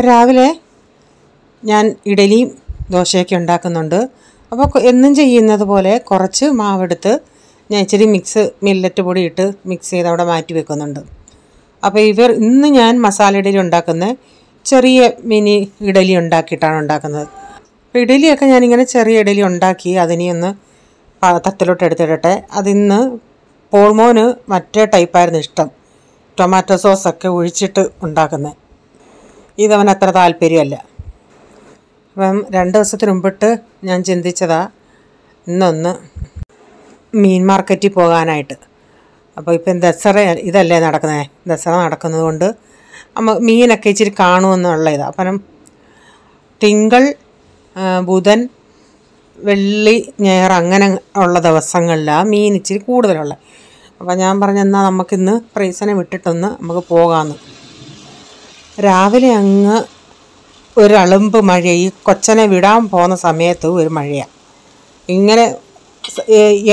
അപ്പം രാവിലെ ഞാൻ ഇഡലിയും ദോശയൊക്കെ ഉണ്ടാക്കുന്നുണ്ട്. അപ്പോൾ എന്നും ചെയ്യുന്നത് പോലെ കുറച്ച് മാവെടുത്ത് ഞാൻ ഇച്ചിരി മില്ലറ്റ് പൊടി ഇട്ട് മിക്സ് ചെയ്ത് അവിടെ മാറ്റി വെക്കുന്നുണ്ട്. അപ്പോൾ ഇന്ന് ഞാൻ മസാല ഇഡലി ഉണ്ടാക്കുന്നത് ചെറിയ മിനി ഇഡലി ഉണ്ടാക്കിയിട്ടാണ് ഉണ്ടാക്കുന്നത്. അപ്പോൾ ഇഡലിയൊക്കെ ഞാനിങ്ങനെ ചെറിയ ഇഡലി ഉണ്ടാക്കി അതിനെ ഒന്ന് തട്ടിലോട്ട് എടുത്തിടട്ടെ. അതിന്ന് പോൾമോന് മറ്റേ ടൈപ്പായിരുന്നു ഇഷ്ടം, ടൊമാറ്റോ സോസൊക്കെ ഒഴിച്ചിട്ട് ഉണ്ടാക്കുന്നത്. ഇതവന് അത്ര താല്പര്യമല്ല. അപ്പം 2 ദിവസത്തിന് മുമ്പിട്ട് ഞാൻ ചിന്തിച്ചതാ ഇന്നൊന്ന് മീൻ മാർക്കറ്റിൽ പോകാനായിട്ട്. അപ്പോൾ ഇപ്പം ദസറ ഇതല്ലേ നടക്കുന്നത്, ദസറ നടക്കുന്നത് കൊണ്ട് മീനൊക്കെ ഇച്ചിരി കാണുമെന്നുള്ള ഇതാണ്. അപ്പം തിങ്കൾ, ബുധൻ, വെള്ളി, ഞായർ അങ്ങനെ ഉള്ള ദിവസങ്ങളിലാണ് മീൻ ഇച്ചിരി കൂടുതലുള്ളത്. അപ്പോൾ ഞാൻ പറഞ്ഞെന്നാൽ നമുക്കിന്ന് പ്രൈസിനെ വിട്ടിട്ടൊന്ന് നമുക്ക് പോകാമെന്ന്. രാവിലെ അങ്ങ് ഒരളുമ്പ് മഴ, ഈ കൊച്ചനെ വിടാൻ പോകുന്ന സമയത്ത് ഒരു മഴയാണ്. ഇങ്ങനെ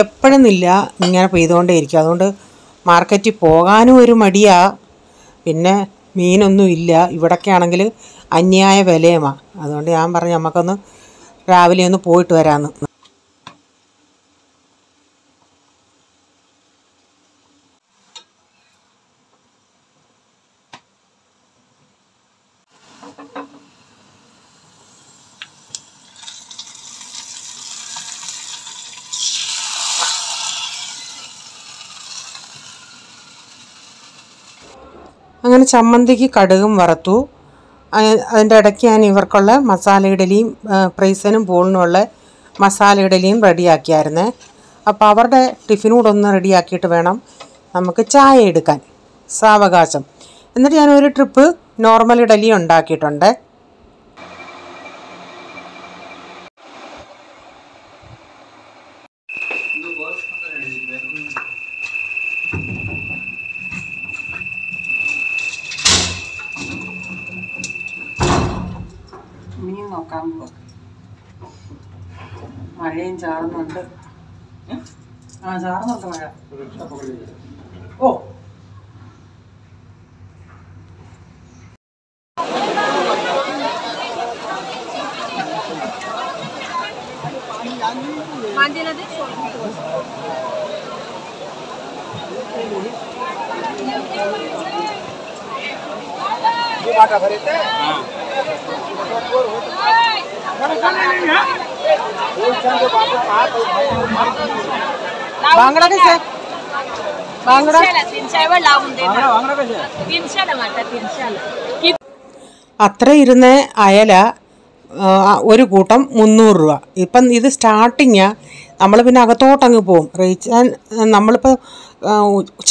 എപ്പോഴെന്നില്ല, ഇങ്ങനെ പെയ്തുകൊണ്ടേ ഇരിക്കും. അതുകൊണ്ട് മാർക്കറ്റിൽ പോകാനും ഒരു മടിയാണ്. പിന്നെ മീനൊന്നും ഇല്ല, ഇവിടൊക്കെ ആണെങ്കിൽ അന്യായ വിലയുമാണ്. അതുകൊണ്ട് ഞാൻ പറഞ്ഞു നമുക്കൊന്ന് രാവിലെ ഒന്ന് പോയിട്ട് വരാമെന്ന്. അങ്ങനെ ചമ്മന്തിക്ക് കടുകും വറുത്തു. അതിൻ്റെ ഇടയ്ക്ക് ഞാൻ ഇവർക്കുള്ള മസാല ഇഡലിയും പ്രൈസനും പോളിനുമുള്ള മസാല ഇഡലിയും റെഡിയാക്കിയായിരുന്നേ. അപ്പോൾ അവരുടെ ടിഫിനും കൂടെ ഒന്ന് റെഡിയാക്കിയിട്ട് വേണം നമുക്ക് ചായ എടുക്കാൻ സാവകാശം. എന്നിട്ട് ഞാനൊരു ട്രിപ്പ് നോർമൽ ഇഡലി ഉണ്ടാക്കിയിട്ടുണ്ട്. മീൻ നോക്കാൻ പോകും. മഴയും ചാറുന്നുണ്ട്. ചാറുന്നുണ്ട് മഴ. ഓ बांगड़ा कैसे? बांगड़ा അത്ര ഇരുന്ന അയല ഒരു കൂട്ടം 300 രൂപ. ഇപ്പം ഇത് സ്റ്റാർട്ടിങ്ങാണ്. നമ്മൾ പിന്നെ അകത്തോട്ടങ്ങ് പോവും. നമ്മളിപ്പോൾ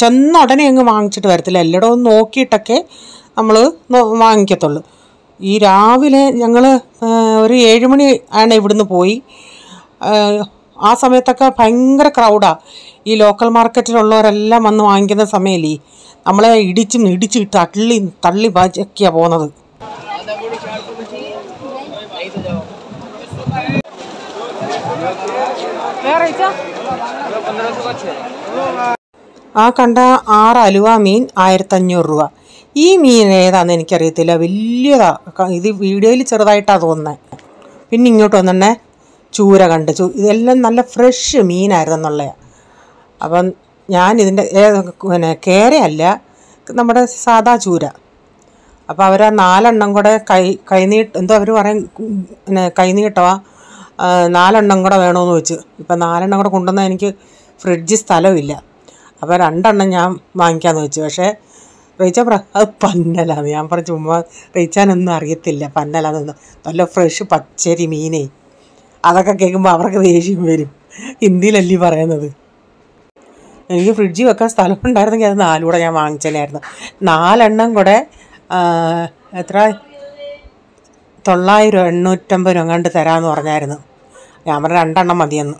ചെന്ന ഉടനെ അങ്ങ് വാങ്ങിച്ചിട്ട് വരത്തില്ല, എല്ലായിടവും നോക്കിയിട്ടൊക്കെ നമ്മൾ വാങ്ങിക്കത്തുള്ളൂ. ഈ രാവിലെ ഞങ്ങൾ ഒരു 7 മണി ആണ് ഇവിടുന്ന് പോയി. ആ സമയത്തൊക്കെ ഭയങ്കര ക്രൗഡാണ്. ഈ ലോക്കൽ മാർക്കറ്റിലുള്ളവരെല്ലാം വന്ന് വാങ്ങിക്കുന്ന സമയമല്ലേ, നമ്മളെ ഇടിച്ച് തള്ളി ബാക്കിയാണ് പോകുന്നത്. ആ കണ്ട 6 അലുവ മീൻ 1500 രൂപ. ഈ മീൻ ഏതാണെന്ന് എനിക്കറിയത്തില്ല, വലിയതാ. ഇത് വീഡിയോയിൽ ചെറുതായിട്ടാണ് തോന്നുന്നത്. പിന്നെ ഇങ്ങോട്ട് വന്നിട്ടേ ചൂര കണ്ട്, ഇതെല്ലാം നല്ല ഫ്രഷ് മീനായിരുന്നെന്നുള്ളതാണ്. അപ്പം ഞാനിതിൻ്റെ കേരയല്ല, നമ്മുടെ സാദാ ചൂര. അപ്പോൾ അവർ 4 എണ്ണം കൂടെ എന്തോ അവർ പറയും കൈനീട്ടവാ, 4 എണ്ണം കൂടെ വേണമെന്ന് വെച്ച്. ഇപ്പം 4 എണ്ണം കൂടെ കൊണ്ടുവന്നാൽ എനിക്ക് ഫ്രിഡ്ജിൽ സ്ഥലമില്ല. അപ്പോൾ 2 എണ്ണം ഞാൻ വാങ്ങിക്കാമെന്ന് വെച്ചു. പക്ഷേ റീച്ച അത് പന്നലാന്ന്. ഞാൻ പറഞ്ഞു ചുമ്മാ റീച്ചാനൊന്നും അറിയത്തില്ല പന്നലാന്നൊന്നും. നല്ല ഫ്രഷ് പച്ചരി മീനേ. അതൊക്കെ കേൾക്കുമ്പോൾ അവർക്ക് ദേഷ്യം വരും. ഹിന്ദിയിലല്ലേ പറയുന്നത്. എനിക്ക് ഫ്രിഡ്ജിൽ വെക്കാൻ സ്ഥലം ഉണ്ടായിരുന്നെങ്കിൽ അത് 4 കൂടെ ഞാൻ വാങ്ങിച്ചേനായിരുന്നു. 4 എണ്ണം കൂടെ എത്ര 900 850 എങ്ങാണ്ട് തരാമെന്ന് പറഞ്ഞായിരുന്നു. ഞാൻ പറഞ്ഞ 2 എണ്ണം മതിയെന്ന്.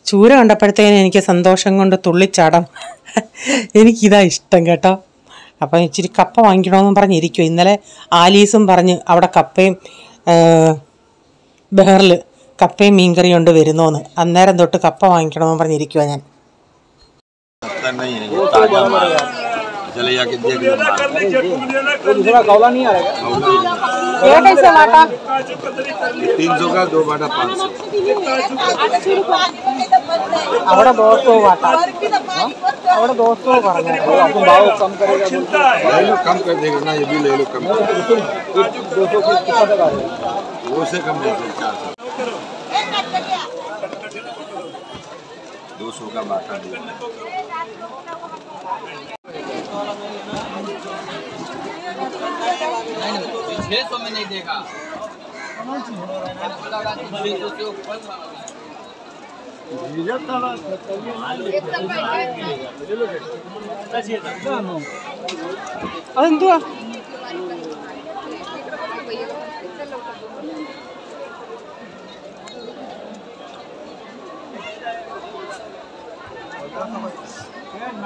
ചൂര കണ്ടപ്പോഴത്തേനും എനിക്ക് സന്തോഷം കൊണ്ട് തുള്ളിച്ചാടാം. എനിക്കിതാ ഇഷ്ടം കേട്ടോ. അപ്പം ഇച്ചിരി കപ്പ വാങ്ങിക്കണമെന്നും പറഞ്ഞിരിക്കും. ഇന്നലെ ആലീസും പറഞ്ഞ് അവിടെ കപ്പയും ബഹറിൽ കപ്പയും മീൻകറി കൊണ്ട് വരുന്നോന്ന്. അന്നേരം തൊട്ട് കപ്പ വാങ്ങിക്കണമെന്ന് പറഞ്ഞിരിക്കുവാ ഞാൻ. चले जाके देख लो। दूसरा कौला नहीं आ रहा है। ये कैसे बाटा? 300 का 2 बाटा 500। അവിടെ 200 ബാട്ട, അവിടെ 200 പറഞ്ഞു. भाव कम करेगा बोलते ले लो, कम कर देगा ना, ये भी ले लो कम। 200 की कितना तक आ रहा है? वो से कम नहीं, 400। 200 का बाटा दे। 600 में नहीं देगा। അതെന്തുവാ?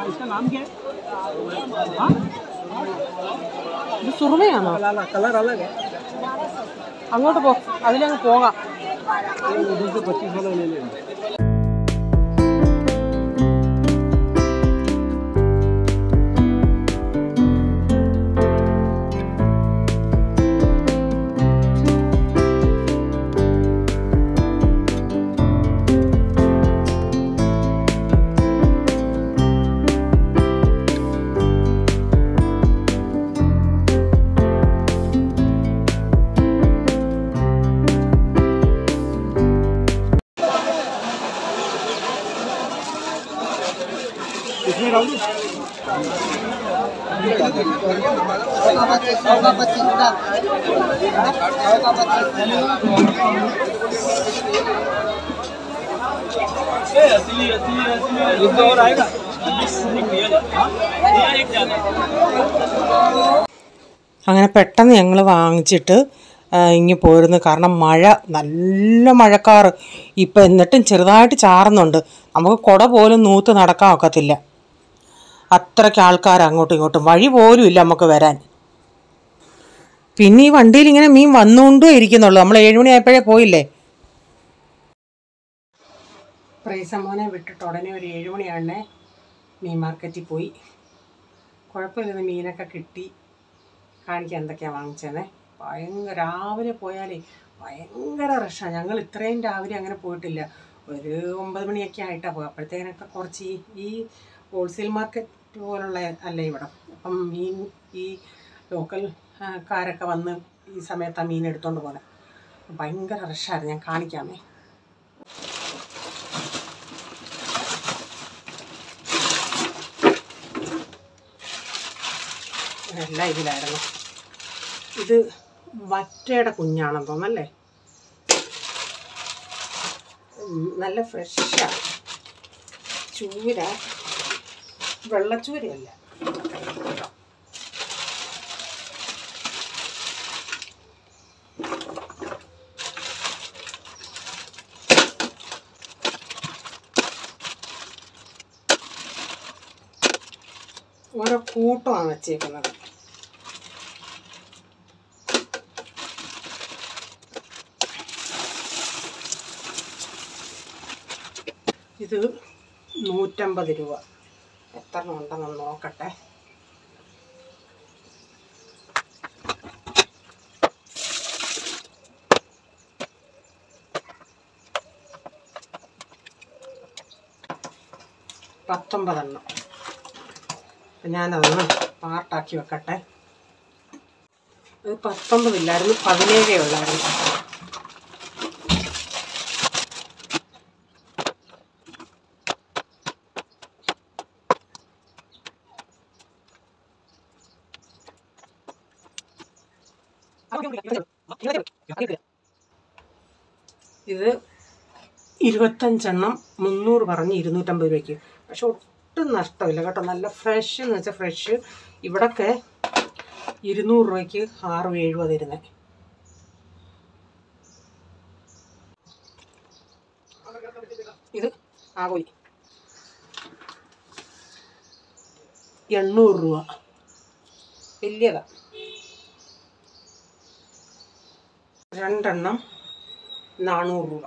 इसका नाम क्या है? ഇത് സുറുമയാണോ? कलर अलग है। അങ്ങോട്ട് പോ, അതിലങ്ങ് പോകാം. 225 वाला ले लेना। और आएगा। അങ്ങനെ പെട്ടെന്ന് ഞങ്ങൾ വാങ്ങിച്ചിട്ട് ഇങ്ങ് പോയിരുന്നു. കാരണം മഴ, നല്ല മഴക്കാറ് ഇപ്പം, എന്നിട്ടും ചെറുതായിട്ട് ചാറുന്നുണ്ട്. നമുക്ക് കുട പോലും നൂത്ത് നടക്കാൻ ഒക്കത്തില്ല, അത്രയ്ക്ക് ആൾക്കാർ അങ്ങോട്ടും ഇങ്ങോട്ടും, വഴി പോലും ഇല്ല നമുക്ക് വരാൻ. പിന്നെ ഈ വണ്ടിയിൽ ഇങ്ങനെ മീൻ വന്നുകൊണ്ടേ ഇരിക്കുന്നുള്ളൂ. നമ്മൾ 7 മണിയായപ്പോഴേ പോയില്ലേ. പ്രൈസമോനെ വിട്ടിട്ട് ഉടനെ ഒരു 7 മണിയാണേ മീൻ മാർക്കറ്റിൽ പോയി. കുഴപ്പമില്ലെന്ന് മീനൊക്കെ കിട്ടി. കാണിക്കാൻ എന്തൊക്കെയാണ് വാങ്ങിച്ചതേ. രാവിലെ പോയാലേ ഭയങ്കര റഷാണ്. ഞങ്ങൾ ഇത്രയും രാവിലെ അങ്ങനെ പോയിട്ടില്ല. ഒരു 9 മണിയൊക്കെ ആയിട്ടാണ് പോകുക. അപ്പോഴത്തേനൊക്കെ കുറച്ച് ഈ ഹോൾസെയിൽ മാർക്കറ്റ് പോലുള്ള അല്ലേ ഇവിടെ. അപ്പം മീൻ ഈ ലോക്കൽ കാരൊക്കെ വന്ന് ഈ സമയത്താണ് മീൻ എടുത്തുകൊണ്ട് പോകുന്നത്. ഭയങ്കര റഷായിരുന്നു. ഞാൻ കാണിക്കാമേ. എല്ലാം ഇതിലായിരുന്നു. ഇത് വറ്റയുടെ കുഞ്ഞാണെന്ന് തോന്നല്ലേ. നല്ല ഫ്രഷാണ്. ചൂര, വെള്ളച്ചൂരയല്ല. ഓരോ കൂട്ടമാണ് വെച്ചേക്കുന്നത്. ഇത് 150 രൂപ. എത്ര ഉണ്ടെന്ന് നോക്കട്ടെ. $19. ഞാനതൊന്ന് പാർട്ടാക്കി വെക്കട്ടെ. അത് 19 ഇല്ലായിരുന്നു, 17 ഉള്ളായിരുന്നു. ഇത് 25 300 പറഞ്ഞ് 250 രൂപയ്ക്ക്. പക്ഷെ ഒട്ടും നഷ്ടമില്ല കേട്ടോ. നല്ല ഫ്രഷ് എന്ന് വെച്ചാൽ ഫ്രഷ്. ഇവിടൊക്കെ 200 രൂപയ്ക്ക് 6-7 തരുന്നത്. ഇത് ആകോലി 800 രൂപ. വലിയതാ. 2 400 രൂപ.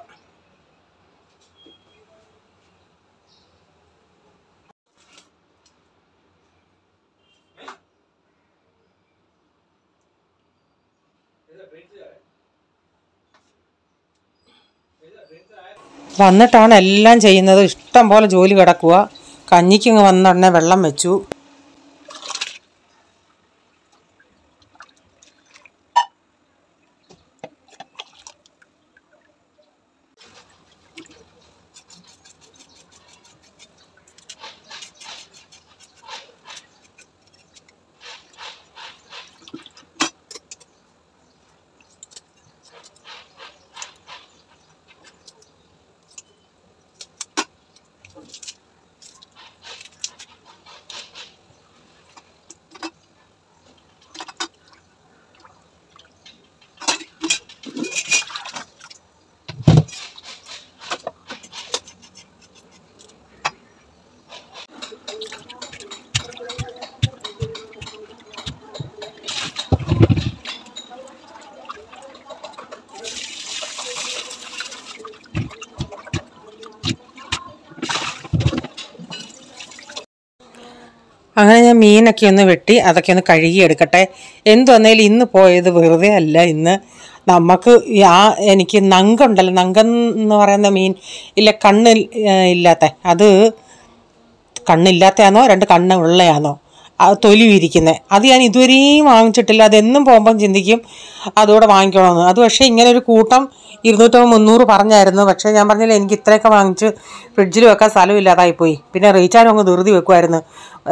വന്നിട്ടാണ് എല്ലാം ചെയ്യുന്നത്. ഇഷ്ടം പോലെ ജോലി കിടക്കുക. കഞ്ഞിക്കിങ്ങ് വന്ന ഉടനെ വെള്ളം വെച്ചു. അങ്ങനെ ഞാൻ മീനൊക്കെ ഒന്ന് വെട്ടി അതൊക്കെ ഒന്ന് കഴുകിയെടുക്കട്ടെ. എന്തു വന്നാലും ഇന്ന് പോയത് വെറുതെ അല്ല. ഇന്ന് നമുക്ക് എനിക്ക് നങ്കുണ്ടല്ലോ, നങ്കെന്ന് പറയുന്ന മീൻ ഇല്ല, കണ്ണ് ഇല്ലാത്ത, അത് കണ്ണില്ലാത്തയാണോ 2 കണ്ണ് ഉള്ളയാണോ തൊലി ഇരിക്കുന്നത്, അത് ഞാൻ ഇതുവരെയും വാങ്ങിച്ചിട്ടില്ല. അതെന്നും പോകുമ്പം ചിന്തിക്കും അതോടെ വാങ്ങിക്കണമെന്ന്. അത് പക്ഷേ ഇങ്ങനെ ഒരു കൂട്ടം 250-300 പറഞ്ഞായിരുന്നു. പക്ഷേ ഞാൻ പറഞ്ഞില്ല, എനിക്ക് ഇത്രയൊക്കെ വാങ്ങിച്ച് ഫ്രിഡ്ജിൽ വെക്കാൻ സ്ഥലമില്ലാതായിപ്പോയി. പിന്നെ റീചാർജ് അങ്ങ് ധൃതി വെക്കുമായിരുന്നു.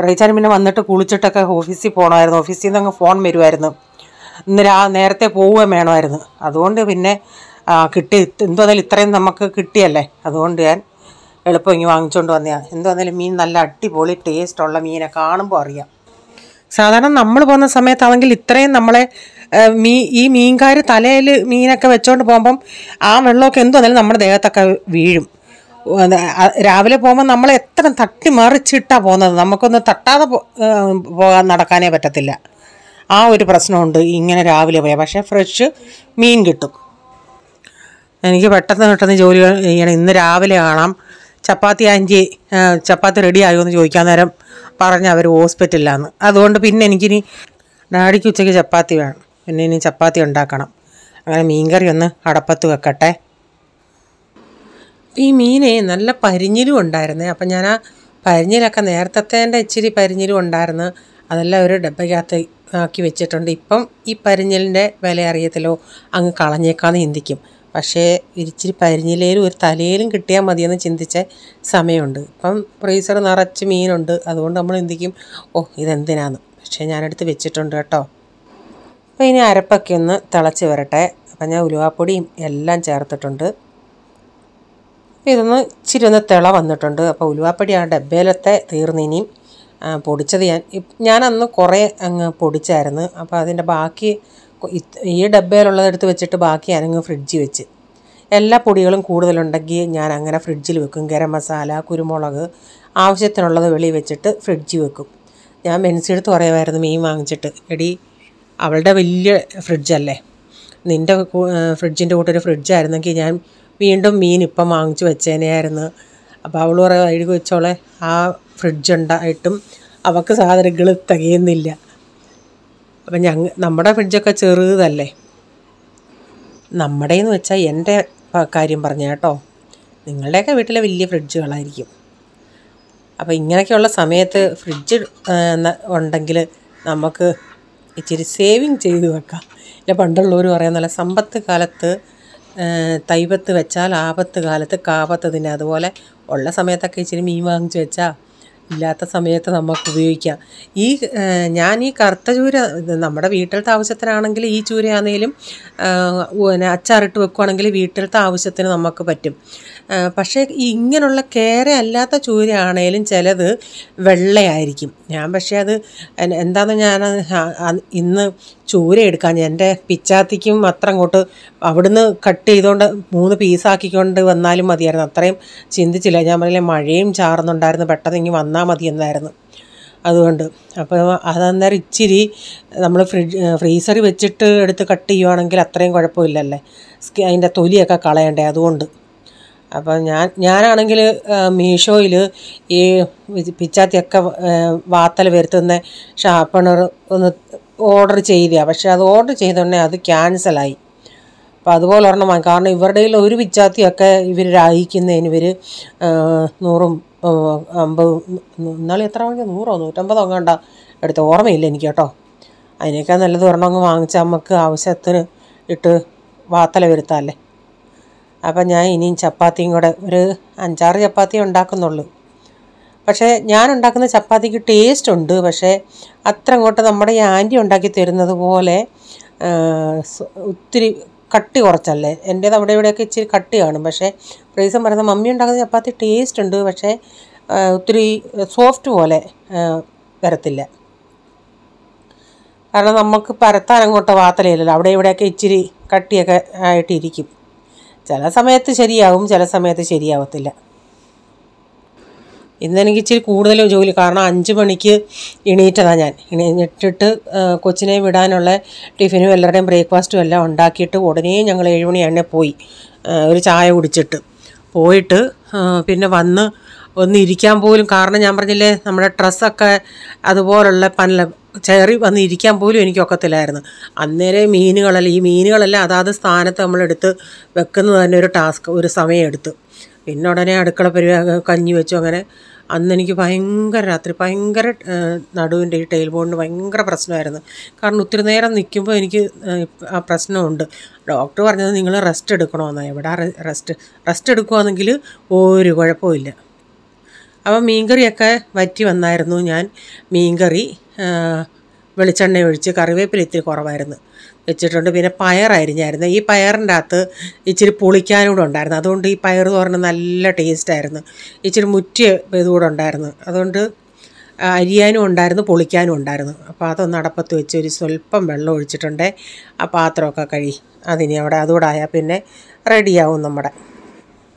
റീചാർജ് പിന്നെ വന്നിട്ട് കുളിച്ചിട്ടൊക്കെ ഓഫീസിൽ പോകണമായിരുന്നു. ഓഫീസിൽ നിന്ന് അങ്ങ് ഫോൺ വരുമായിരുന്നു. ഇന്ന് നേരത്തെ പോവുകയും വേണമായിരുന്നു. അതുകൊണ്ട് പിന്നെ എന്തുവന്നാലും ഇത്രയും നമുക്ക് കിട്ടിയല്ലേ, അതുകൊണ്ട് ഞാൻ എളുപ്പം ഇങ്ങനെ വാങ്ങിച്ചുകൊണ്ട് വന്നതാണ്. എന്തുവന്നാലും മീൻ നല്ല അടിപൊളി ടേസ്റ്റുള്ള മീനെ കാണുമ്പോൾ അറിയാം. സാധാരണ നമ്മൾ പോകുന്ന സമയത്താണെങ്കിൽ ഇത്രയും നമ്മളെ ഈ മീൻകാർ തലയിൽ മീനൊക്കെ വെച്ചോണ്ട് പോകുമ്പം ആ വെള്ളമൊക്കെ എന്തുവന്നാലും നമ്മുടെ ദേഹത്തൊക്കെ വീഴും. രാവിലെ പോകുമ്പോൾ നമ്മൾ എത്ര തട്ടി മറിച്ചിട്ടാണ് പോകുന്നത്, നമുക്കൊന്ന് തട്ടാതെ പോകാൻ നടക്കാനേ പറ്റത്തില്ല. ആ ഒരു പ്രശ്നമുണ്ട് ഇങ്ങനെ രാവിലെ പോയാൽ. പക്ഷേ ഫ്രഷ് മീൻ കിട്ടും. എനിക്ക് പെട്ടെന്ന് ജോലി ചെയ്യണം. ഇന്ന് രാവിലെ കാണാം ചപ്പാത്തി റെഡി ആയോ എന്ന് ചോദിക്കാൻ നേരം പറഞ്ഞ് അവർ ഹോസ്പിറ്റലിലാന്ന്. അതുകൊണ്ട് പിന്നെ എനിക്കിനി ഡാഡിക്ക് ഉച്ചയ്ക്ക് ചപ്പാത്തി വേണം. പിന്നെ ഇനി ചപ്പാത്തി ഉണ്ടാക്കണം. അങ്ങനെ മീൻകറി ഒന്ന് അടപ്പത്ത് വെക്കട്ടെ. ഈ മീനെ നല്ല പരിഞ്ഞിലും ഉണ്ടായിരുന്നേ. അപ്പം ഞാൻ ആ പരിഞ്ഞിലൊക്കെ നേരത്തേൻ്റെ ഇച്ചിരി പരിഞ്ഞിലും ഉണ്ടായിരുന്നു. അതെല്ലാം ഒരു ഡബ്ബയ്ക്കകത്ത് ആക്കി വെച്ചിട്ടുണ്ട്. ഇപ്പം ഈ പരിഞ്ഞിലിൻ്റെ വില അറിയത്തില്ലോ, അങ്ങ് കളഞ്ഞേക്കാന്ന് ചിന്തിക്കും. പക്ഷേ ഇച്ചിരി പരിഞ്ഞിലേലും ഒരു തലയിലും കിട്ടിയാൽ മതിയെന്ന് ചിന്തിച്ച സമയമുണ്ട്. ഇപ്പം ഫ്രീസർ നിറച്ച് മീനുണ്ട്. അതുകൊണ്ട് നമ്മൾ ചിന്തിക്കും, ഇതെന്തിനാന്ന്. പക്ഷേ ഞാനെടുത്ത് വെച്ചിട്ടുണ്ട് കേട്ടോ. അപ്പോൾ ഇനി അരപ്പൊക്കെ ഒന്ന് തിളച്ച് വരട്ടെ. അപ്പം ഞാൻ ഉലുവാപ്പൊടിയും എല്ലാം ചേർത്തിട്ടുണ്ട്. ഇതൊന്ന് ഇച്ചിരി ഒന്ന് തിള വന്നിട്ടുണ്ട്. അപ്പോൾ ഉലുവാപ്പൊടി ആ ഡബ്ബയിലത്തെ തീർന്നിനിയും പൊടിച്ചത് ഞാൻ അന്ന് കുറേ അങ്ങ് പൊടിച്ചായിരുന്നു. അപ്പോൾ അതിൻ്റെ ബാക്കി ഈ ഡബ്ബയിലുള്ളതെടുത്ത് വെച്ചിട്ട് ബാക്കി ഞാനങ്ങ് ഫ്രിഡ്ജിൽ വെച്ച്. എല്ലാ പൊടികളും കൂടുതലുണ്ടെങ്കിൽ ഞാൻ അങ്ങനെ ഫ്രിഡ്ജിൽ വെക്കും. ഗരം മസാല, കുരുമുളക്, ആവശ്യത്തിനുള്ളത് വെളിയിൽ വെച്ചിട്ട് ഫ്രിഡ്ജിൽ വെക്കും. ഞാൻ മെൻസിയെടുത്ത് പറയുമായിരുന്നു മീൻ വാങ്ങിച്ചിട്ട്, എടി അവളുടെ വലിയ ഫ്രിഡ്ജല്ലേ, നിൻ്റെ ഫ്രിഡ്ജിൻ്റെ കൂട്ടൊരു ഫ്രിഡ്ജായിരുന്നെങ്കിൽ ഞാൻ വീണ്ടും മീൻ ഇപ്പം വാങ്ങിച്ച് വെച്ചേനെയായിരുന്നു. അപ്പോൾ അവൾ പറയുക, എഴുതി വെച്ചോളെ, ആ ഫ്രിഡ്ജ് ഉണ്ടായിട്ടും അവൾക്ക് സാധനങ്ങൾ തികയുന്നില്ല. അപ്പം നമ്മുടെ ഫ്രിഡ്ജൊക്കെ ചെറുതല്ലേ. നമ്മുടെയെന്ന് വെച്ചാൽ എൻ്റെ കാര്യം പറഞ്ഞ കേട്ടോ, നിങ്ങളുടെയൊക്കെ വീട്ടിലെ വലിയ ഫ്രിഡ്ജുകളായിരിക്കും. അപ്പോൾ ഇങ്ങനെയൊക്കെയുള്ള സമയത്ത് ഫ്രിഡ്ജ് ഉണ്ടെങ്കിൽ നമുക്ക് ഇച്ചിരി സേവിങ് ചെയ്ത് വെക്കാം. ഇല്ല, പണ്ടുള്ളവർ പറയുന്നല്ല, സമ്പത്ത് കാലത്ത് തൈപത്ത് വെച്ചാൽ ആപത്ത് കാലത്ത് കാപത്ത് തിന്നെ. അതുപോലെ ഉള്ള സമയത്തൊക്കെ ഇച്ചിരി മീൻ വാങ്ങിച്ച് വെച്ചാൽ ഇല്ലാത്ത സമയത്ത് നമുക്ക് ഉപയോഗിക്കാം. ഞാൻ ഈ കറുത്ത ചൂര നമ്മുടെ വീട്ടിലത്തെ ആവശ്യത്തിനാണെങ്കിൽ ഈ ചൂരയാണെങ്കിലും അച്ചാറിട്ട് വെക്കുകയാണെങ്കിൽ വീട്ടിലത്തെ ആവശ്യത്തിന് നമുക്ക് പറ്റും. പക്ഷേ ഇങ്ങനെയുള്ള കേര അല്ലാത്ത ചൂരയാണേലും ചിലത് വെള്ളയായിരിക്കും. ഞാൻ പക്ഷേ അത് എന്താണെന്ന് ഞാൻ ഇന്ന് ചൂര എടുക്കാൻ എൻ്റെ പിച്ചാത്തിക്കും അത്ര അങ്ങോട്ട് അവിടുന്ന് കട്ട് ചെയ്തുകൊണ്ട് 3 പീസാക്കിക്കൊണ്ട് വന്നാലും മതിയായിരുന്നു. അത്രയും ചിന്തിച്ചില്ല. ഞാൻ പറഞ്ഞില്ലേ, മഴയും ചാറുന്നുണ്ടായിരുന്നു, പെട്ടെന്ന് ഇങ്ങനെ വന്നാൽ മതി എന്നായിരുന്നു. അതുകൊണ്ട് അപ്പോൾ അതന്നേരം ഇച്ചിരി നമ്മൾ ഫ്രീസറിൽ വെച്ചിട്ട് എടുത്ത് കട്ട് ചെയ്യുവാണെങ്കിൽ അത്രയും കുഴപ്പമില്ലല്ലേ, അതിൻ്റെ തൊലിയൊക്കെ കളയണ്ടേ. അതുകൊണ്ട് അപ്പോൾ ഞാനാണെങ്കിൽ മീഷോയിൽ ഈ പിച്ചാത്തിയൊക്കെ വാത്തൽ വരുത്തുന്ന ഷാർപ്പണർ ഒന്ന് ഓർഡർ ചെയ്തതാണ്. പക്ഷേ അത് ഓർഡർ ചെയ്തോണ്ടേ അത് ക്യാൻസലായി. അപ്പോൾ അതുപോലെ ഒരെണ്ണം വാങ്ങി. കാരണം ഇവരുടെ കയ്യിൽ ഒരു പിച്ചാത്തിയൊക്കെ ഇവർ രാഹിക്കുന്നതിന് ഇവർ 100 50 എന്നാലും എത്ര വാങ്ങിയ 100 150 അങ്ങാണ്ട എടുത്ത് ഓർമ്മയില്ല എനിക്ക് കേട്ടോ. അതിനേക്കാൾ നല്ലത് ഒരെണ്ണം അങ്ങ് വാങ്ങിച്ചാൽ നമുക്ക് ആവശ്യത്തിന് ഇട്ട് വാത്തല വരുത്താമല്ലേ. അപ്പം ഞാൻ ഇനിയും ചപ്പാത്തിയും കൂടെ ഒരു 5-6 ചപ്പാത്തി ഉണ്ടാക്കുന്നുള്ളൂ. പക്ഷേ ഞാൻ ഉണ്ടാക്കുന്ന ചപ്പാത്തിക്ക് ടേസ്റ്റ് ഉണ്ട്. പക്ഷേ അത്ര അങ്ങോട്ട് നമ്മുടെ ഈ ആൻറ്റി ഉണ്ടാക്കി തരുന്നത് പോലെ ഒത്തിരി കട്ടി കുറച്ചല്ലേ. എൻ്റേത് അവിടെ ഇവിടെയൊക്കെ ഇച്ചിരി കട്ടി കാണും. പക്ഷേ പ്രൈസം പറയുന്ന മമ്മി ഉണ്ടാക്കുന്ന ചപ്പാത്തി ടേസ്റ്റ് ഉണ്ട്. പക്ഷേ ഒത്തിരി സോഫ്റ്റ് പോലെ വരത്തില്ല. കാരണം നമുക്ക് പരത്താൻ അങ്ങോട്ട് വാത്തലയില്ലല്ലോ. അവിടെ ഇവിടെയൊക്കെ ഇച്ചിരി കട്ടിയൊക്കെ ആയിട്ടിരിക്കും. ചില സമയത്ത് ശരിയാവും, ചില സമയത്ത് ശരിയാവത്തില്ല. ഇന്നെനിക്ക് ഇച്ചിരി കൂടുതൽ ജോലി. കാരണം 5 മണിക്ക് എണീറ്റതാണ് ഞാൻ. എണീറ്റിട്ട് കൊച്ചിനെ വിടാനുള്ള ടിഫിനും എല്ലാവരുടെയും ബ്രേക്ക്ഫാസ്റ്റും എല്ലാം ഉണ്ടാക്കിയിട്ട് ഉടനെ ഞങ്ങൾ 7 മണിയാണ് പോയി. ഒരു ചായ കുടിച്ചിട്ട് പോയിട്ട് പിന്നെ വന്ന് ഒന്ന് ഇരിക്കാൻ പോലും, കാരണം ഞാൻ പറഞ്ഞില്ലേ നമ്മുടെ ഡ്രസ്സൊക്കെ അതുപോലുള്ള ചെയറി വന്ന് ഇരിക്കാൻ പോലും എനിക്കൊക്കത്തില്ലായിരുന്നു. അന്നേരം ഈ മീനുകളെല്ലാം അതാത് സ്ഥാനത്ത് നമ്മളെടുത്ത് വെക്കുന്നത് തന്നെ ഒരു ടാസ്ക്, ഒരു സമയം എടുത്ത്. പിന്നെ ഉടനെ അടുക്കള കഞ്ഞി വെച്ചു. അങ്ങനെ അന്നെനിക്ക് രാത്രി ഭയങ്കര നടുവിൻ്റെ ഈ ടൈൽ ബോണിന് ഭയങ്കര പ്രശ്നമായിരുന്നു. കാരണം ഒത്തിരി നേരം നിൽക്കുമ്പോൾ എനിക്ക് ആ പ്രശ്നമുണ്ട്. ഡോക്ടർ പറഞ്ഞത് നിങ്ങൾ റെസ്റ്റ് എടുക്കണമെന്നാണ്. എവിടെ റെസ്റ്റ് എടുക്കുകയാണെങ്കിൽ ഒരു കുഴപ്പമില്ല. അപ്പം മീൻകറിയൊക്കെ വറ്റി വന്നായിരുന്നു. ഞാൻ മീൻകറി വെളിച്ചെണ്ണ ഒഴിച്ച് കറിവേപ്പില ഇത്തിരി കുറവായിരുന്നു വെച്ചിട്ടുണ്ട്. പിന്നെ പയറരിഞ്ഞായിരുന്നു. ഈ പയറിൻ്റെ അകത്ത് ഇച്ചിരി പുളിക്കാനൂടെ ഉണ്ടായിരുന്നു. അതുകൊണ്ട് ഈ പയർ തോരന് നല്ല ടേസ്റ്റായിരുന്നു. ഇച്ചിരി മുറ്റിയ ഇതുകൂടെ ഉണ്ടായിരുന്നു. അതുകൊണ്ട് അരിയാനും ഉണ്ടായിരുന്നു, പൊളിക്കാനും ഉണ്ടായിരുന്നു. അപ്പോൾ അതൊന്ന് അടപ്പത്ത് വെച്ച് ഒരു സ്വല്പം വെള്ളം ഒഴിച്ചിട്ടുണ്ട്. ആ പാത്രമൊക്കെ അതിനി അവിടെ അതുകൂടെ ആയാൽ പിന്നെ റെഡിയാവും നമ്മുടെ.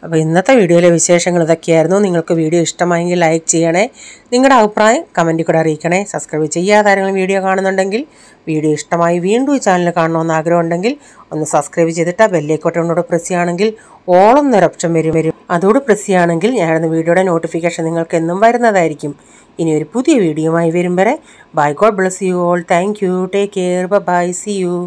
അപ്പോൾ ഇന്നത്തെ വീഡിയോയിലെ വിശേഷങ്ങൾ ഇതൊക്കെയായിരുന്നു. നിങ്ങൾക്ക് വീഡിയോ ഇഷ്ടമായെങ്കിൽ ലൈക്ക് ചെയ്യണേ. നിങ്ങളുടെ അഭിപ്രായം കമൻറ്റിൽ കൂടെ അറിയിക്കണേ. സബ്സ്ക്രൈബ് ചെയ്യാതെ ആരെങ്കിലും വീഡിയോ കാണുന്നുണ്ടെങ്കിൽ, വീഡിയോ ഇഷ്ടമായി വീണ്ടും ഈ ചാനൽ കാണണമെന്ന് ആഗ്രഹമുണ്ടെങ്കിൽ ഒന്ന് സബ്സ്ക്രൈബ് ചെയ്തിട്ട് ബെല്ലൈക്കോട്ടോട് പ്രസ് ചെയ്യുകയാണെങ്കിൽ ഓളൊന്നൊരു ഓപ്ഷൻ വരും. അതോട് പ്രസ് ചെയ്യുകയാണെങ്കിൽ ഞാനിടുന്ന വീഡിയോയുടെ നോട്ടിഫിക്കേഷൻ നിങ്ങൾക്ക് എന്നും വരുന്നതായിരിക്കും. ഇനി ഒരു പുതിയ വീഡിയോയുമായി വരും വരെ bye. God bless you all. Thank you. Take care. Bye. See U.